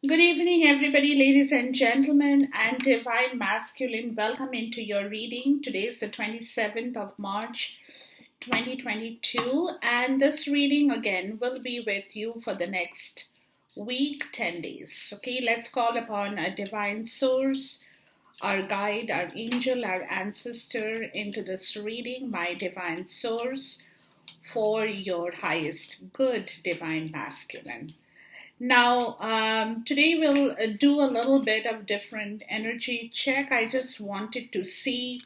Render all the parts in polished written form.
Good evening, everybody, ladies and gentlemen, and divine masculine. Welcome into your reading. Today is the 27th of March, 2022, and this reading again will be with you for the next week, 10 days. Okay, let's call upon a divine source, our guide, our angel, our ancestor into this reading, my divine source, for your highest good, divine masculine. Now, today we'll do a little bit of different energy check. I just wanted to see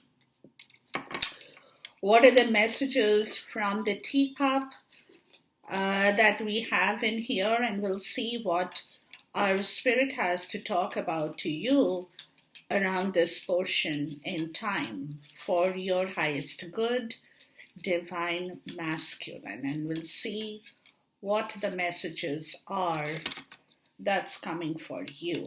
what are the messages from the teacup that we have in here, and we'll see what our spirit has to talk about to you around this portion in time for your highest good, divine masculine. And we'll see what the messages are that's coming for you.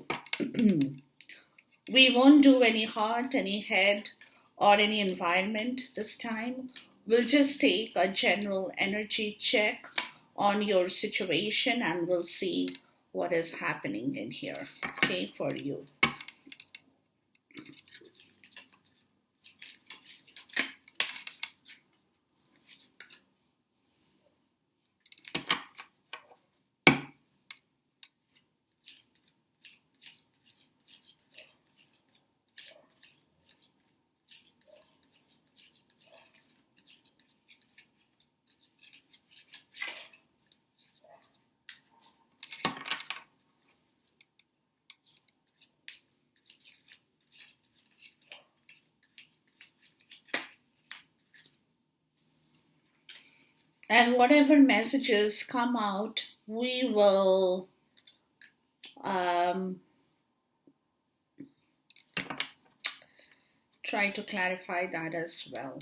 We won't do any heart, any head, or any environment this time. We'll just take a general energy check on your situation and we'll see what is happening in here, okay, for you. And whatever messages come out, we will try to clarify that as well.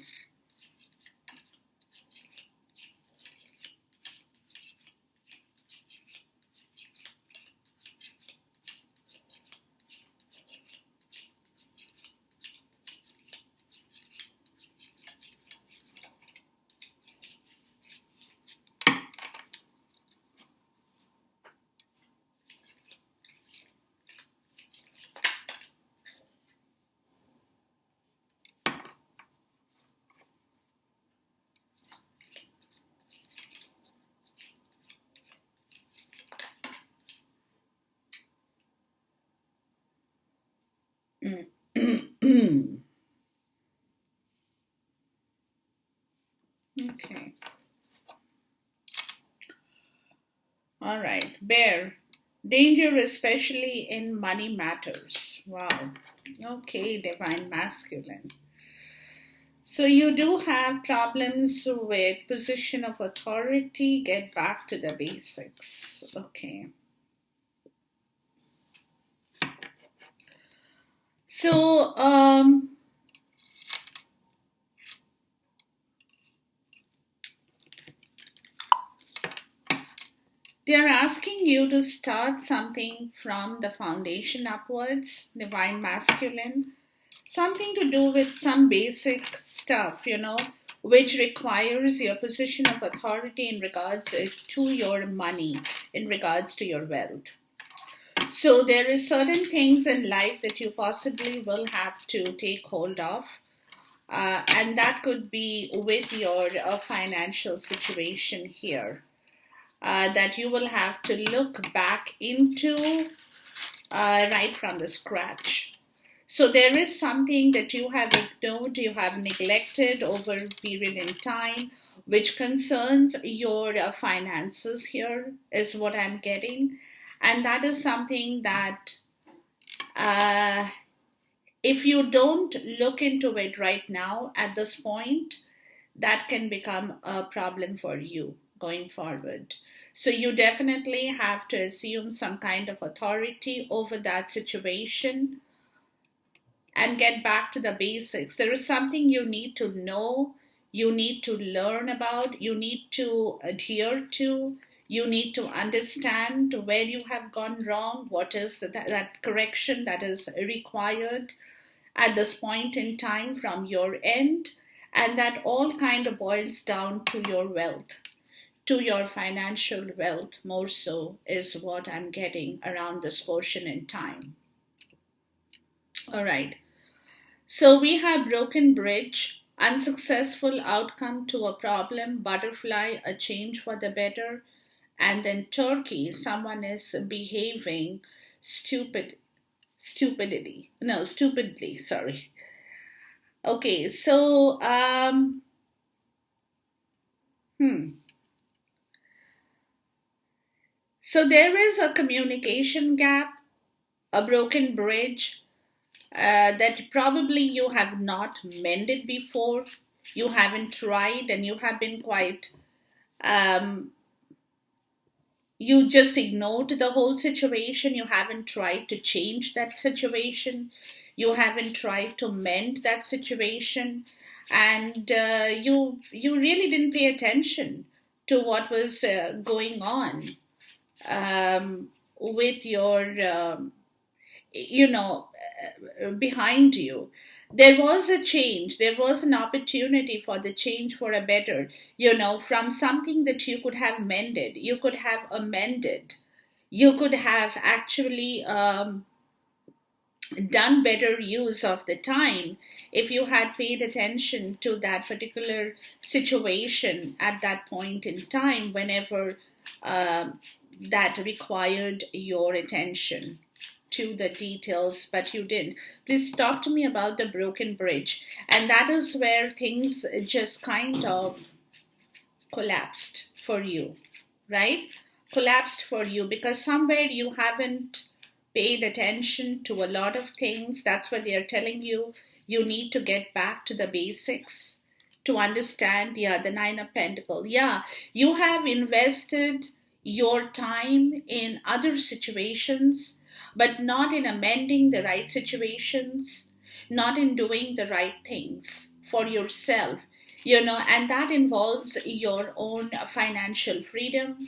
Okay. All right. Bear. Danger, especially in money matters. Wow. Okay, divine masculine. So you do have problems with position of authority. Get back to the basics. Okay. So, they're asking you to start something from the foundation upwards, divine masculine, something to do with some basic stuff, which requires your position of authority in regards to your money, in regards to your wealth. So there is certain things in life that you possibly will have to take hold of. And that could be with your financial situation here. That you will have to look back into right from the scratch. So there is something that you have ignored, you have neglected over a period in time, which concerns your finances here, is what I'm getting. And that is something that if you don't look into it right now at this point, that can become a problem for you going forward. So you definitely have to assume some kind of authority over that situation and get back to the basics. There is something you need to know, you need to learn about, you need to adhere to, you need to understand where you have gone wrong, what is that correction that is required at this point in time from your end, and that all kind of boils down to your wealth. to your financial wealth more so, is what I'm getting around this portion in time. All right. So we have broken bridge, unsuccessful outcome to a problem, butterfly, a change for the better, and then turkey, someone is behaving stupid, stupidly, sorry. Okay, so hmm. So there is a communication gap, a broken bridge, that probably you have not mended before. You haven't tried, and you have been quite, um, you just ignored the whole situation. You haven't tried to change that situation. You haven't tried to mend that situation, and you really didn't pay attention to what was going on, with your behind you. There was a change, there was an opportunity for the change for a better, from something that you could have mended, you could have amended, you could have actually done better use of the time if you had paid attention to that particular situation at that point in time, whenever that required your attention to the details, but you didn't. Please talk to me about the broken bridge. And that is where things just kind of collapsed for you, right? Collapsed for you because somewhere you haven't paid attention to a lot of things. That's what they are telling you. You need to get back to the basics to understand. Yeah, the Nine of Pentacles. Yeah, you have invested your time in other situations, but not in amending the right situations, not in doing the right things for yourself, and that involves your own financial freedom,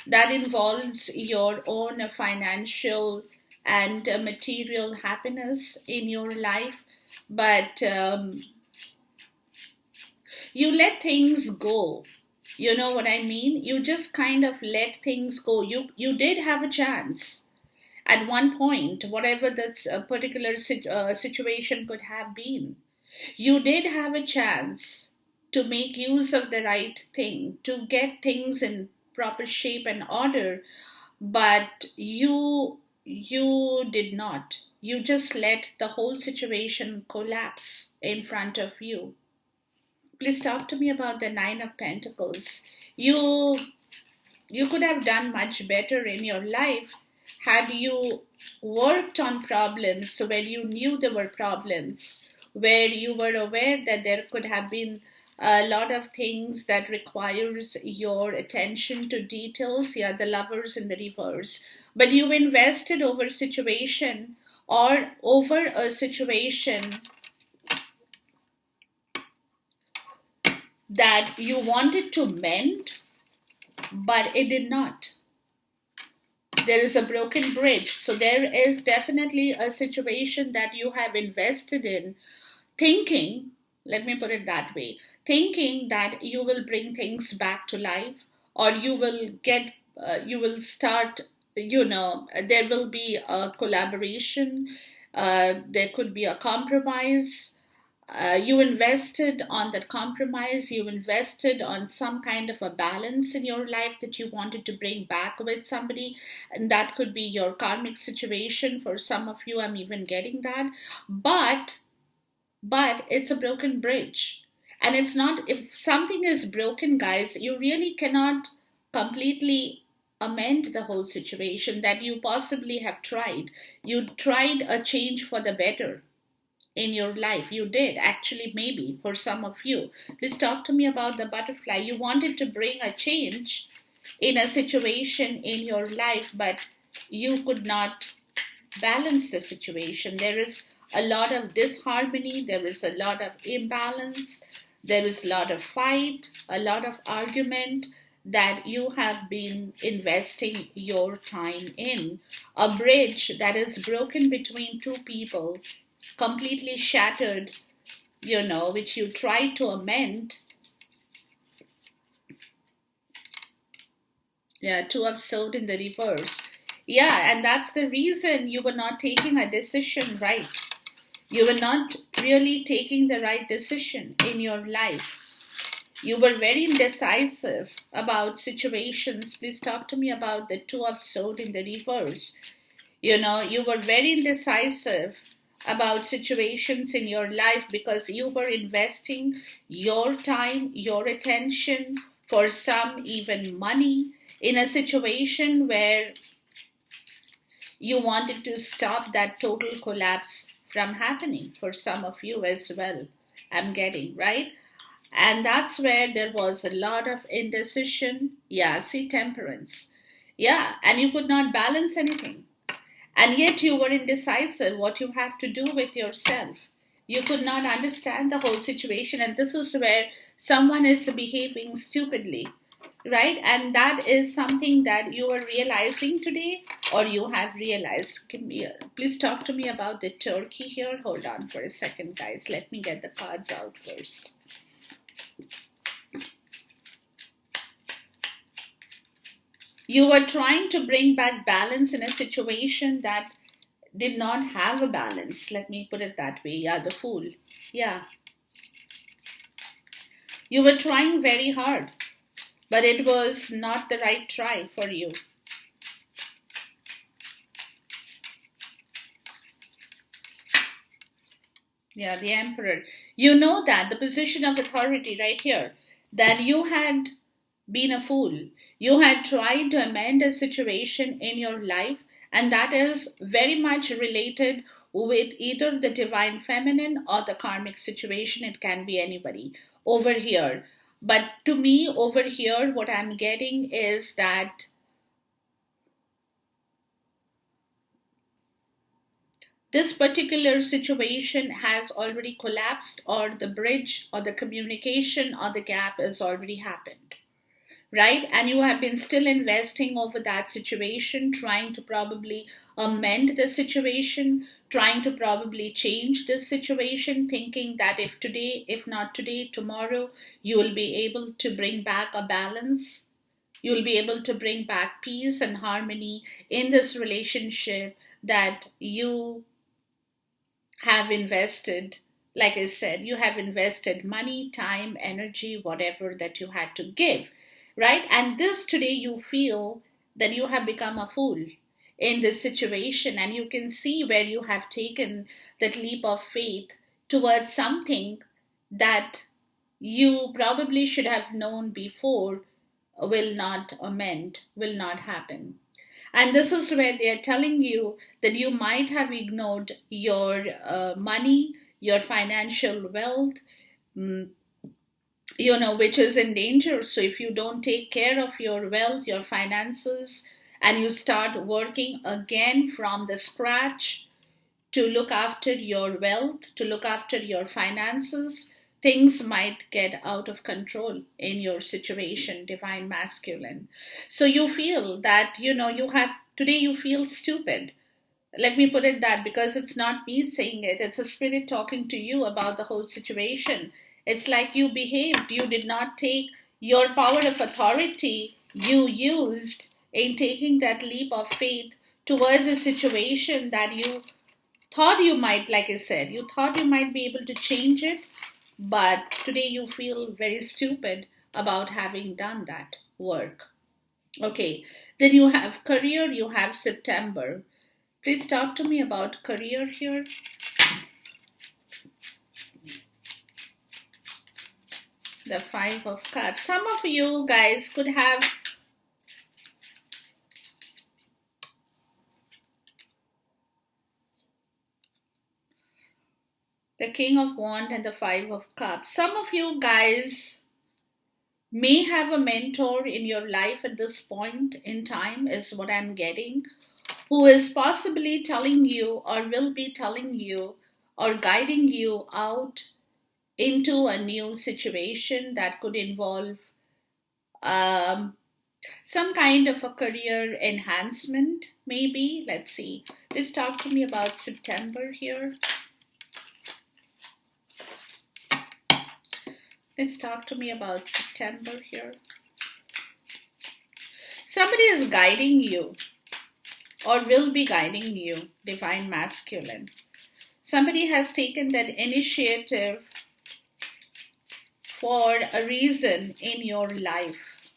that involves your own financial and material happiness in your life. But you let things go. You know what I mean? You just kind of let things go. You did have a chance at one point, whatever that particular situation could have been. You did have a chance to make use of the right thing, to get things in proper shape and order, but you did not. You just let the whole situation collapse in front of you. Please talk to me about the Nine of Pentacles. You could have done much better in your life had you worked on problems where you knew there were problems, where you were aware that there could have been a lot of things that requires your attention to details. Yeah, the Lovers in the reverse. But you invested over situation, or over a situation that you wanted to mend, but it did not. There is a broken bridge. So there is definitely a situation that you have invested in, thinking, let me put it that way, thinking that you will bring things back to life, or you will start, there will be a collaboration, there could be a compromise. You invested on that compromise, you invested on some kind of a balance in your life that you wanted to bring back with somebody, and that could be your karmic situation. For some of you, I'm even getting that. But it's a broken bridge. And it's not, if something is broken, guys, you really cannot completely amend the whole situation that you possibly have tried. You tried a change for the better in your life. You did, actually, maybe for some of you. Please talk to me about the butterfly. You wanted to bring a change in a situation in your life, but you could not balance the situation. There is a lot of disharmony, there is a lot of imbalance, there is a lot of fight, a lot of argument that you have been investing your time in. A bridge that is broken between two people, completely shattered, which you tried to amend, Yeah, two of sword in the reverse. Yeah, and that's the reason you were not taking a decision right. You were not really taking the right decision in your life. You were very indecisive about situations. Please talk to me about the two of sword in the reverse. You were very indecisive about situations in your life because you were investing your time, your attention, for some even money, in a situation where you wanted to stop that total collapse from happening for some of you as well. I'm getting, right? And that's where there was a lot of indecision. Yeah, see, temperance. Yeah, and you could not balance anything. And yet you were indecisive what you have to do with yourself. You could not understand the whole situation, and this is where someone is behaving stupidly, right? And that is something that you are realizing today, or you have realized. Please talk to me about the turkey here. Hold on for a second, guys. Let me get the cards out first. You were trying to bring back balance in a situation that did not have a balance. Let me put it that way. Yeah, the fool. Yeah. You were trying very hard, but it was not the right try for you. Yeah, the emperor. You know that the position of authority right here, that you had been a fool. You had tried to amend a situation in your life, and that is very much related with either the divine feminine or the karmic situation. It can be anybody over here. But to me, over here, what I'm getting is that this particular situation has already collapsed, or the bridge, or the communication, or the gap has already happened, right? And you have been still investing over that situation, trying to probably amend the situation, trying to probably change this situation, thinking that if not today, tomorrow, you will be able to bring back a balance. You will be able to bring back peace and harmony in this relationship that you have invested. Like I said, you have invested money, time, energy, whatever that you had to give, right? And this today you feel that you have become a fool in this situation, and you can see where you have taken that leap of faith towards something that you probably should have known before will not amend, will not happen. And this is where they are telling you that you might have ignored your money, your financial wealth, mm, which is in danger. So if you don't take care of your wealth, your finances, and you start working again from the scratch to look after your wealth, to look after your finances, things might get out of control in your situation, divine masculine. So you feel that, you have, today you feel stupid. Let me put it that, because it's not me saying it, it's a spirit talking to you about the whole situation. It's like you behaved, you did not take your power of authority you used in taking that leap of faith towards a situation that you thought you might, like I said, you thought you might be able to change it, but today you feel very stupid about having done that work. Okay, then you have career, you have September. Please talk to me about career here. The Five of Cups. Some of you guys could have the King of Wands and the Five of Cups. Some of you guys may have a mentor in your life at this point in time, is what I'm getting, who is possibly telling you, or will be telling you, or guiding you out into a new situation that could involve um, some kind of a career enhancement, maybe. Let's see. Just talk to me about September here. Let's talk to me about September here. Somebody is guiding you or will be guiding you, divine masculine. Somebody has taken that initiative for a reason in your life.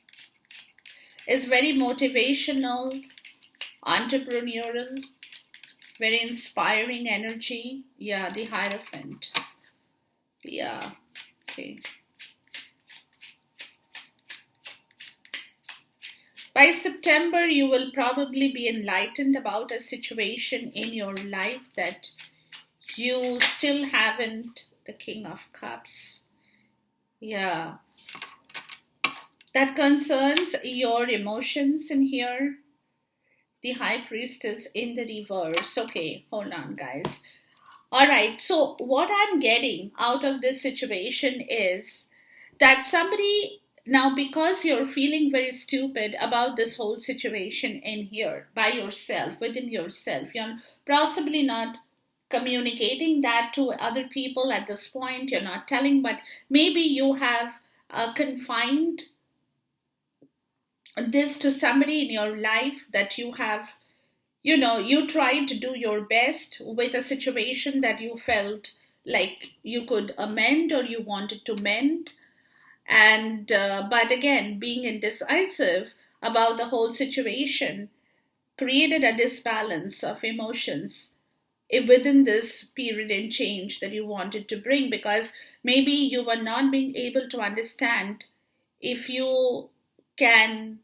Is very motivational, entrepreneurial, very inspiring energy. Yeah, the Hierophant. Yeah, okay. By September, you will probably be enlightened about a situation in your life that you still haven't. The King of Cups. Yeah. That concerns your emotions in here. The High Priestess in the reverse. Okay, hold on, guys. All right, so what I'm getting out of this situation is that somebody, now because you're feeling very stupid about this whole situation in here by yourself, within yourself, you're possibly not communicating that to other people at this point, you're not telling, but maybe you have confined this to somebody in your life that you have, you tried to do your best with a situation that you felt like you could amend or you wanted to mend, and but again, being indecisive about the whole situation created a disbalance of emotions within this period and change that you wanted to bring, because maybe you were not being able to understand if you can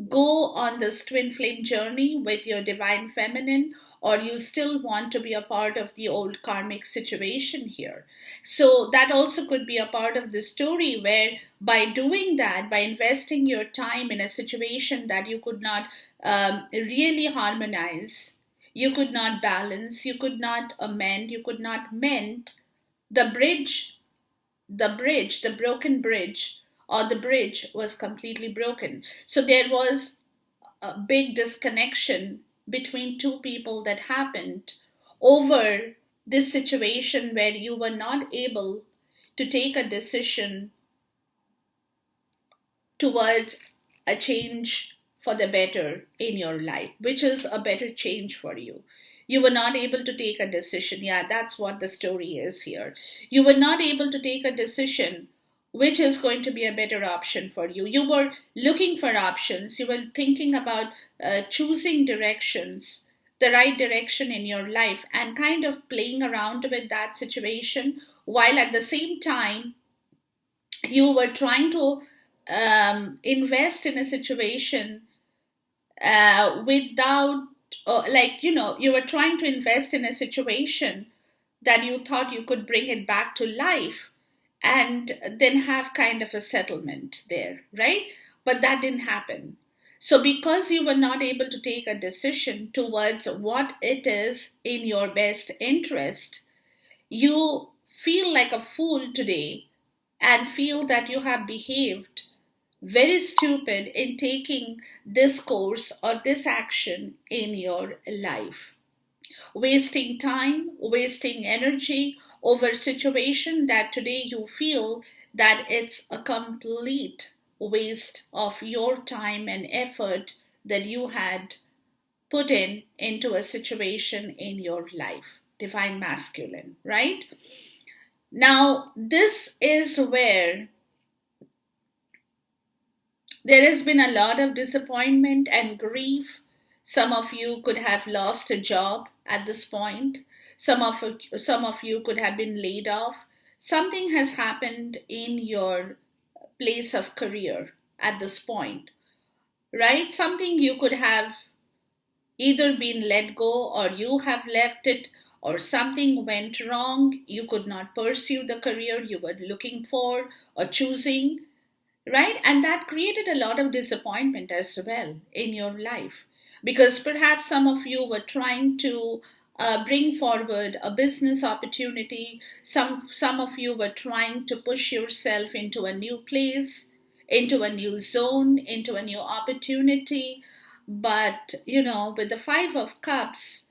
go on this twin flame journey with your divine feminine, or you still want to be a part of the old karmic situation here. So that also could be a part of the story, where by doing that, by investing your time in a situation that you could not really harmonize, you could not balance, you could not amend, you could not mend the bridge, the broken bridge, or the bridge was completely broken. So there was a big disconnection between two people that happened over this situation where you were not able to take a decision towards a change for the better in your life, which is a better change for you. You were not able to take a decision. Yeah, that's what the story is here. You were not able to take a decision which is going to be a better option for you. You were looking for options. You were thinking about choosing directions, the right direction in your life, and kind of playing around with that situation, while at the same time you were trying to invest in a situation without, you were trying to invest in a situation that you thought you could bring it back to life and then have kind of a settlement there, right? But that didn't happen. So, because you were not able to take a decision towards what it is in your best interest, you feel like a fool today and feel that you have behaved very stupid in taking this course or this action in your life, wasting time, wasting energy over a situation that today you feel that it's a complete waste of your time and effort that you had put into a situation in your life. Divine masculine, right? Now, this is where there has been a lot of disappointment and grief. Some of you could have lost a job at this point. Some of you could have been laid off. Something has happened in your place of career at this point, right? Something you could have either been let go or you have left it, or something went wrong. You could not pursue the career you were looking for or choosing, right? And that created a lot of disappointment as well in your life, because perhaps some of you were trying to bring forward a business opportunity. Some of you were trying to push yourself into a new place, into a new zone, into a new opportunity. But with the Five of Cups,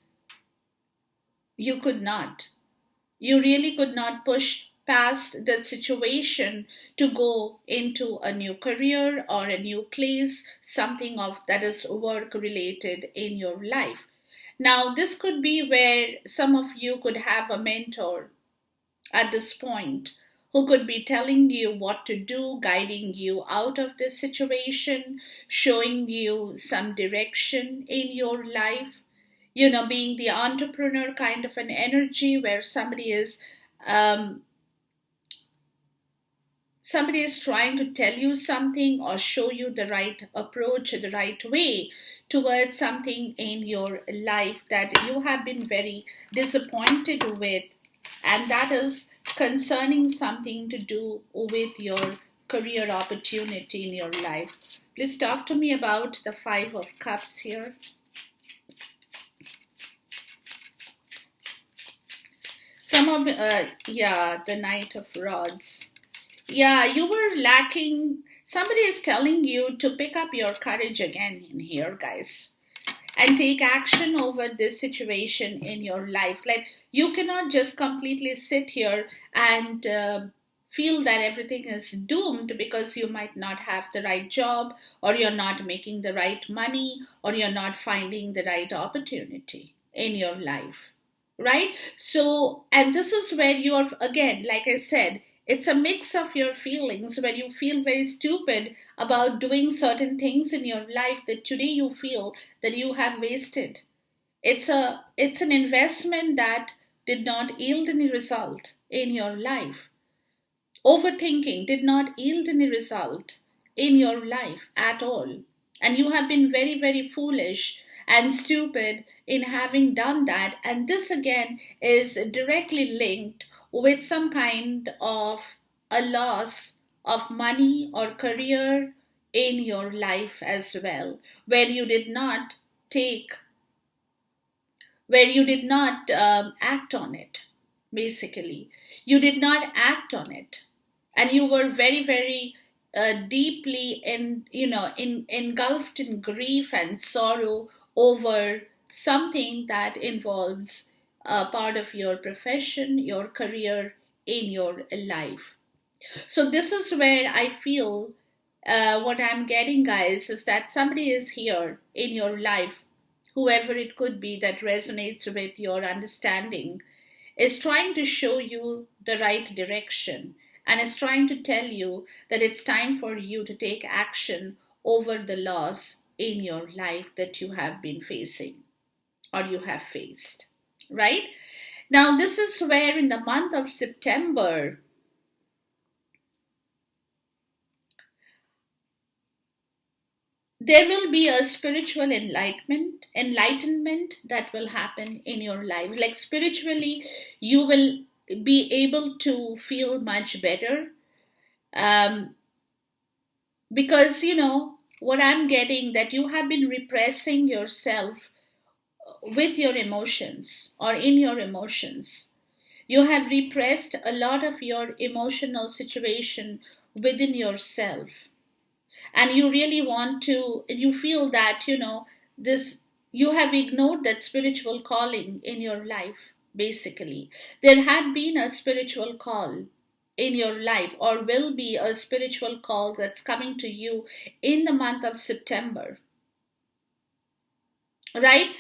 you could not. You really could not push past that situation to go into a new career or a new place, something of that is work related in your life. Now, this could be where some of you could have a mentor at this point who could be telling you what to do, guiding you out of this situation, showing you some direction in your life. Being the entrepreneur kind of an energy where um, somebody is trying to tell you something or show you the right approach, the right way towards something in your life that you have been very disappointed with, and that is concerning something to do with your career opportunity in your life. Please talk to me about the Five of Cups here. Yeah, the Knight of Rods. Yeah, you were lacking. Somebody is telling you to pick up your courage again in here, guys, and take action over this situation in your life. Like, you cannot just completely sit here and feel that everything is doomed because you might not have the right job, or you're not making the right money, or you're not finding the right opportunity in your life, right? So, and this is where you're, again, like I said, it's a mix of your feelings where you feel very stupid about doing certain things in your life that today you feel that you have wasted. It's an investment that did not yield any result in your life. Overthinking did not yield any result in your life at all. And you have been very, very foolish and stupid in having done that. And this again is directly linked with some kind of a loss of money or career in your life as well, where you did not take, where you did not act on it, basically. You did not act on it, and you were very, very deeply engulfed in grief and sorrow over something that involves a part of your profession, your career in your life. So this is where I feel what I'm getting, guys, is that somebody is here in your life, whoever it could be that resonates with your understanding, is trying to show you the right direction and is trying to tell you that it's time for you to take action over the loss in your life that you have been facing or you have faced, right? Now, this is where in the month of September, there will be a spiritual enlightenment that will happen in your life. Like, spiritually, you will be able to feel much better, um, because what I'm getting, that you have been repressing yourself with your emotions or in your emotions. You have repressed a lot of your emotional situation within yourself, and you really want to, you feel that this, you have ignored that spiritual calling in your life. Basically, there had been a spiritual call in your life, or will be a spiritual call that's coming to you in the month of September, right?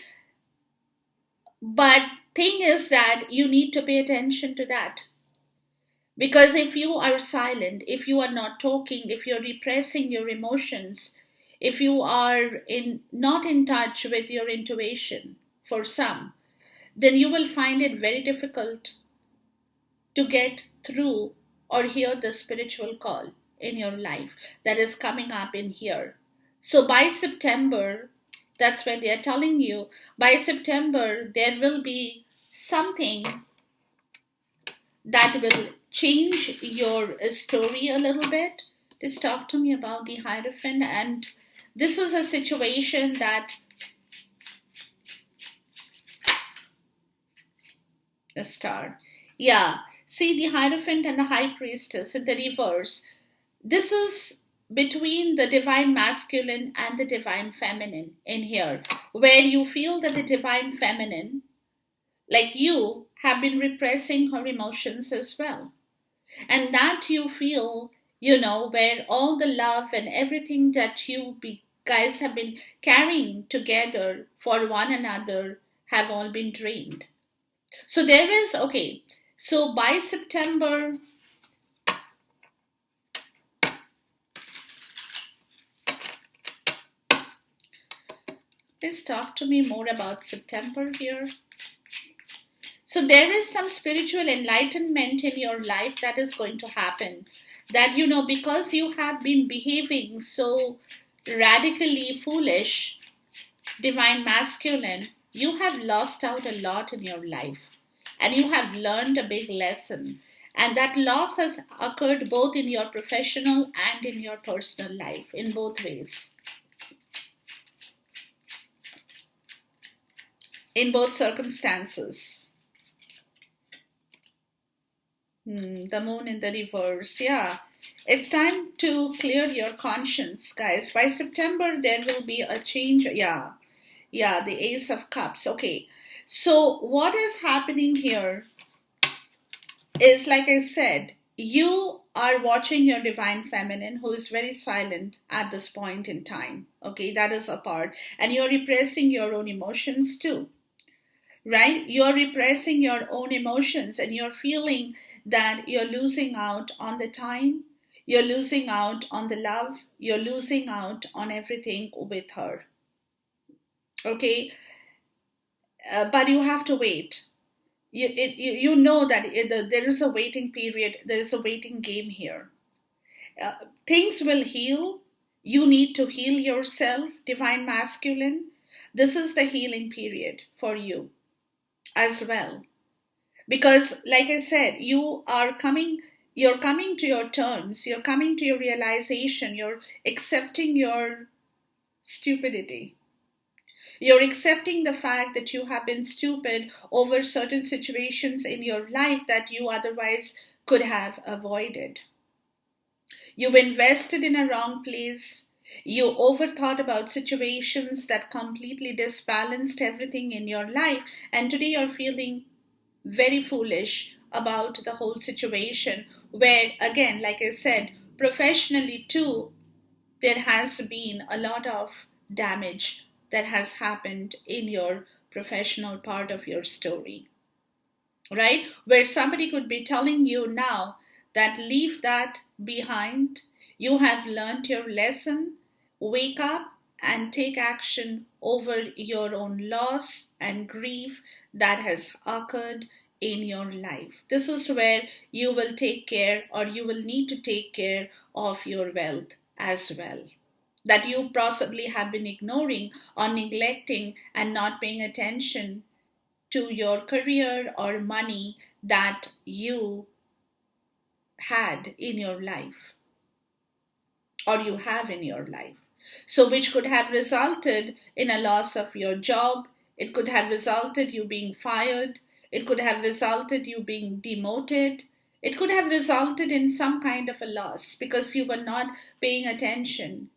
But thing is that you need to pay attention to that, because if you are silent, if you are not talking, if you're repressing your emotions, if you are in not in touch with your intuition, for some, then you will find it very difficult to get through or hear the spiritual call in your life that is coming up in here. So by September, that's when they are telling you, by September there will be something that will change your story a little bit. Just talk to me about the Hierophant. And this is a situation that the star. Yeah. See, the Hierophant and the High Priestess in the reverse. This is between the divine masculine and the divine feminine in here, where you feel that the divine feminine, like you, have been repressing her emotions as well. and that you feel, where all the love and everything that guys have been carrying together for one another have all been drained. So there is, okay, so by September, please talk to me more about September here. So there is some spiritual enlightenment in your life that is going to happen. That, because you have been behaving so radically foolish, divine masculine, you have lost out a lot in your life. And you have learned a big lesson. And that loss has occurred both in your professional and in your personal life, in both ways, in both circumstances. The moon in the reverse. Yeah. It's time to clear your conscience, guys. By September, there will be a change. Yeah. Yeah, the Ace of Cups. Okay. So, what is happening here is, like I said, you are watching your divine feminine who is very silent at this point in time. Okay, that is a part. And you're repressing your own emotions too, right? You're repressing your own emotions and you're feeling that you're losing out on the time, you're losing out on the love, you're losing out on everything with her. Okay, but you have to wait. You know that there is a waiting period, there is a waiting game here. Uh, Things will heal. You need to heal yourself, divine masculine. This is the healing period for you as well. Because, like I said, you're coming to your terms, you're coming to your realization, you're accepting your stupidity. You're accepting the fact that you have been stupid over certain situations in your life that you otherwise could have avoided. You invested in a wrong place. You overthought about situations that completely disbalanced everything in your life. And today you're feeling very foolish about the whole situation. Where, again, like I said, professionally too, there has been a lot of damage that has happened in your professional part of your story, right? Where somebody could be telling you now that leave that behind, you have learned your lesson, wake up and take action over your own loss and grief that has occurred in your life. This is where you will take care, or you will need to take care of your wealth as well, that you possibly have been ignoring or neglecting and not paying attention to your career or money that you had in your life or you have in your life. So, which could have resulted in a loss of your job, it could have resulted you being fired, it could have resulted you being demoted, it could have resulted in some kind of a loss because you were not paying attention.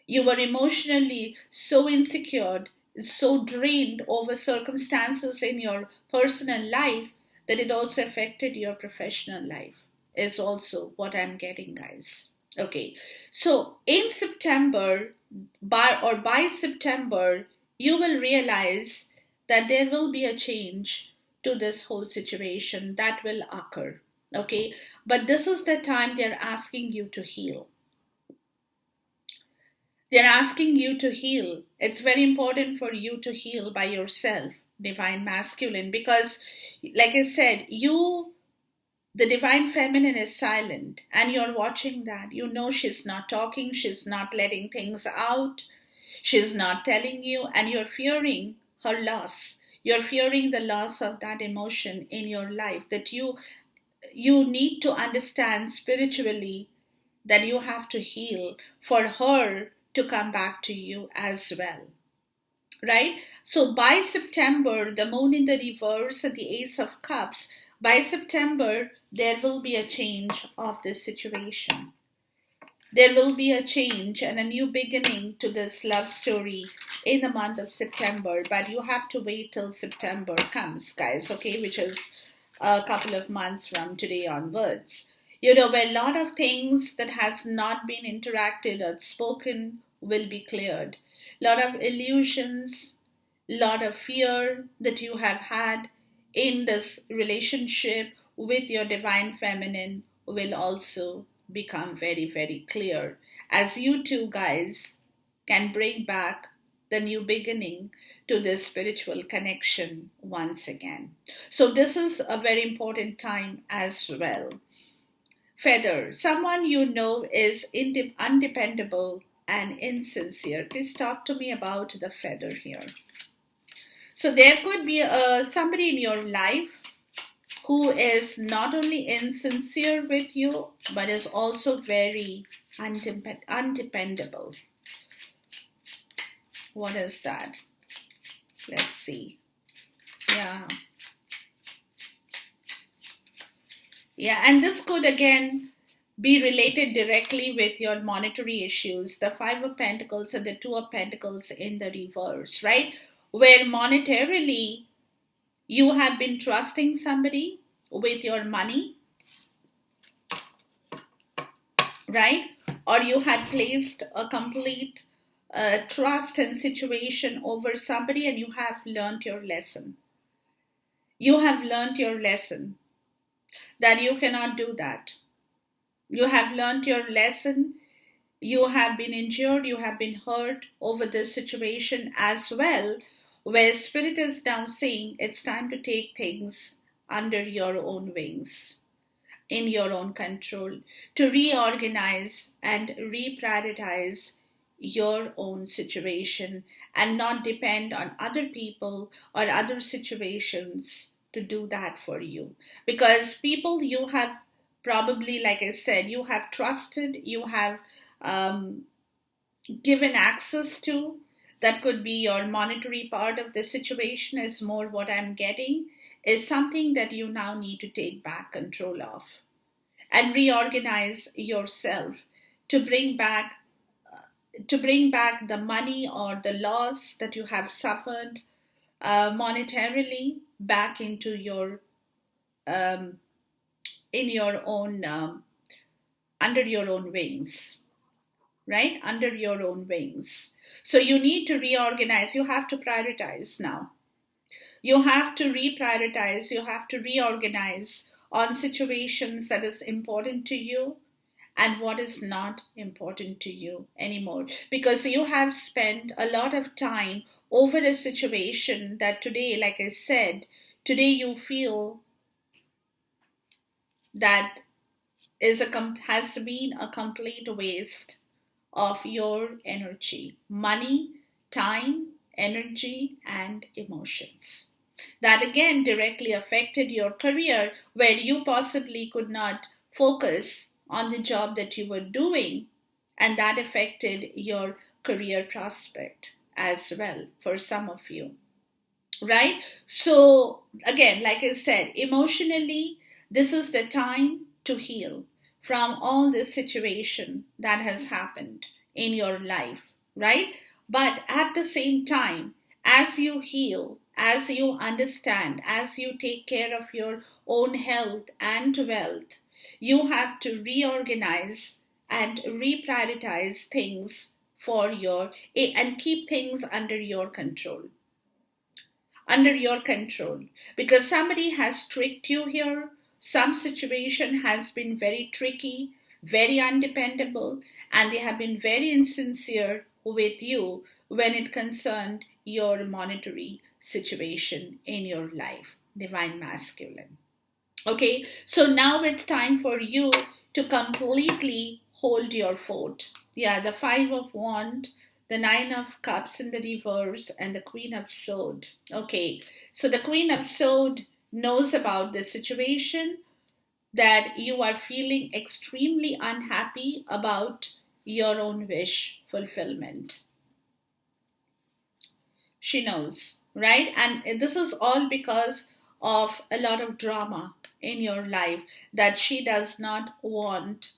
You were emotionally so insecure, so drained over circumstances in your personal life that it also affected your professional life, is also what I'm getting, guys. Okay, so in September, by September, you will realize that there will be a change to this whole situation that will occur. Okay, but this is the time they're asking you to heal. They're asking you to heal. It's very important for you to heal by yourself, divine masculine, because, like I said, the divine feminine is silent, and you're watching that. You know she's not talking, she's not letting things out, she's not telling you, and you're fearing her loss. You're fearing the loss of that emotion in your life that you need to understand spiritually, that you have to heal for her to come back to you as well, right? So by September, the moon in the reverse and the Ace of Cups, by September, there will be a change of this situation. There will be a change and a new beginning to this love story in the month of September, but you have to wait till September comes, guys, okay, which is a couple of months from today onwards. Where a lot of things that has not been interacted or spoken will be cleared. A lot of illusions, lot of fear that you have had in this relationship with your divine feminine will also become very, very clear as you two guys can bring back the new beginning to this spiritual connection once again. So, this is a very important time as well. Feather, someone you know is undependable and insincere. Please talk to me about the feather here. So there could be somebody in your life who is not only insincere with you, but is also very undependable. What is that? Let's see. Yeah. Yeah, and this could again be related directly with your monetary issues, the Five of Pentacles and the Two of Pentacles in the reverse, right? Where monetarily you have been trusting somebody with your money, right? Or you had placed a complete trust and situation over somebody and you have learned your lesson. You have learned your lesson that you cannot do that. You have learned your lesson. You have been injured, you have been hurt over this situation as well, where Spirit is now saying it's time to take things under your own wings, in your own control, to reorganize and reprioritize your own situation and not depend on other people or other situations to do that for you. Because people you have probably, like I said, you have trusted, you have um, given access to, that could be your monetary part of the situation, is more what I'm getting, is something that you now need to take back control of and reorganize yourself to bring back the money or the loss that you have suffered monetarily back into your um, in your own under your own wings, right? Under your own wings. So you need to reorganize. You have to prioritize now. You have to reprioritize. You have to reorganize on situations that is important to you and what is not important to you anymore. Because you have spent a lot of time over a situation that today, like I said, today you feel that has been a complete waste of your energy, money, time, energy, and emotions. That again directly affected your career, where you possibly could not focus on the job that you were doing, and that affected your career prospect as well for some of you, right? So, again, like I said, emotionally, this is the time to heal from all this situation that has happened in your life, right? But at the same time, as you heal, as you understand, as you take care of your own health and wealth, you have to reorganize and reprioritize things for your and keep things under your control, because somebody has tricked you here. Some situation has been very tricky, very undependable, and they have been very insincere with you when it concerned your monetary situation in your life, divine masculine. Okay, so now it's time for you to completely hold your fort. Yeah, the Five of Wands, the Nine of Cups in the reverse, and the Queen of Swords. Okay, so the Queen of Swords knows about the situation, that you are feeling extremely unhappy about your own wish fulfillment. She knows, right? And this is all because of a lot of drama in your life that she does not want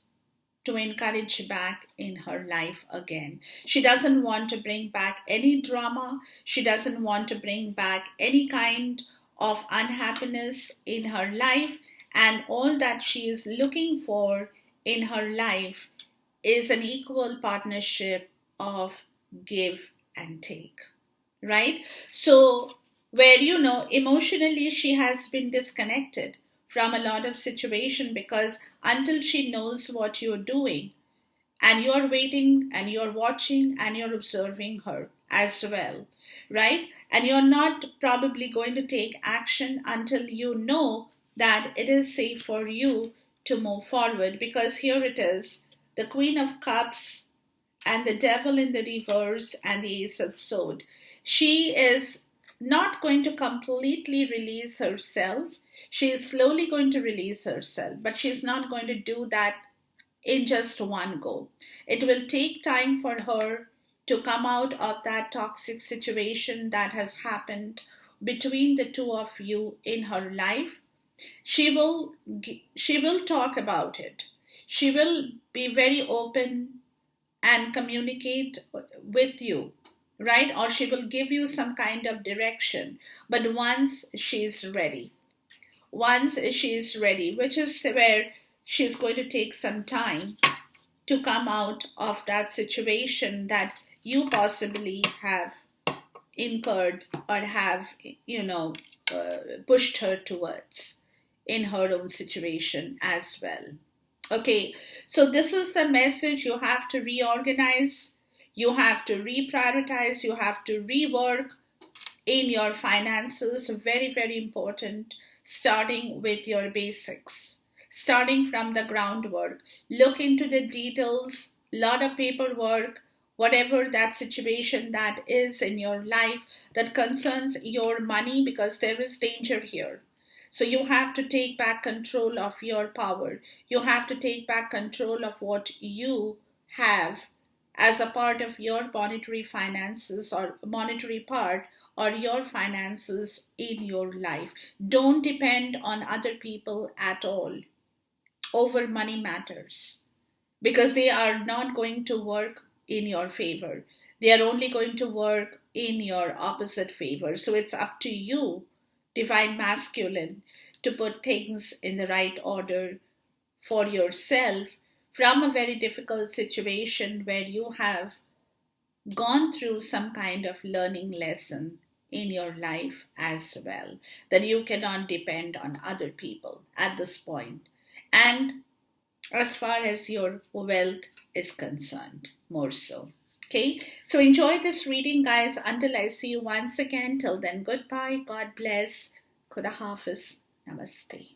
to encourage back in her life again. She doesn't want to bring back any drama. She doesn't want to bring back any kind of unhappiness in her life. and all that she is looking for in her life is an equal partnership of give and take, right? So, where emotionally she has been disconnected from a lot of situation, because until she knows what you're doing, and you're waiting and you're watching and you're observing her as well, right? And you're not probably going to take action until you know that it is safe for you to move forward, because here it is, the Queen of Cups and the Devil in the reverse and the Ace of Swords. She is not going to completely release herself. She is slowly going to release herself, but she's not going to do that in just one go. It will take time for her to come out of that toxic situation that has happened between the two of you in her life. She will talk about it. She will be very open and communicate with you, right? Or she will give you some kind of direction. But once she is ready, which is where she's going to take some time to come out of that situation that you possibly have incurred or have, pushed her towards in her own situation as well. Okay, so this is the message. You have to reorganize, you have to reprioritize, you have to rework in your finances. Very, very important. Starting with your basics, starting from the groundwork. Look into the details, lot of paperwork, whatever that situation that is in your life that concerns your money, because there is danger here. So you have to take back control of your power. You have to take back control of what you have as a part of your monetary finances or monetary part or your finances in your life. Don't depend on other people at all over money matters, because they are not going to work in your favor. They are only going to work in your opposite favor. So it's up to you, Divine Masculine, to put things in the right order for yourself from a very difficult situation where you have gone through some kind of learning lesson in your life as well, that you cannot depend on other people at this point. And as far as your wealth is concerned, more so. Okay, so enjoy this reading, guys. Until I see you once again, till then, goodbye, God bless, Khuda Hafiz, Namaste.